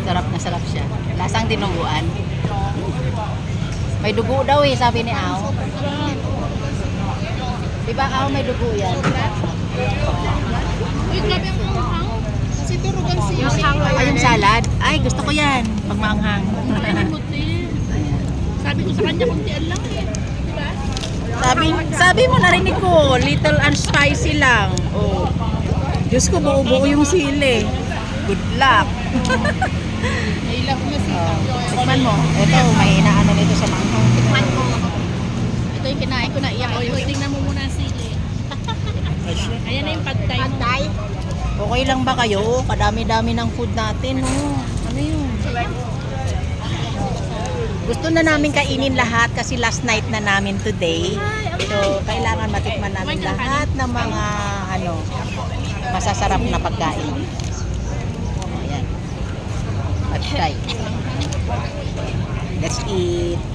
Sarap siya. Lasang dinuguan. May dugo daw eh, sabi ni Ao. Diba Ao, may dugo yan? Uy, grabe ang anghang. Kasi turugan siya. Ay, yung salad. Ay, gusto ko yan. Pag maanghang. Ay, buti. Sabi ko sa kanya, kuntian lang eh. Diba? Sabi mo, narinig ko, little and spicy lang. Oh. Diyos ko, buo-buo yung sili. Good luck. Nailap na si Tikman mo. Ito, may inaano nito sa manghang. Tikman ko. Ito yung kinain ko na iyak ko. Tingnan mo muna ang sili. Ayan na yung pad thai. Pad thai? Okay lang ba kayo? Kadami-dami ng food natin, no? Ano yun? Gusto na namin kainin lahat kasi last night na namin today. So, kailangan matikman namin lahat ng mga masasarap na pagkain. Ayan. Pad thai. Let's eat.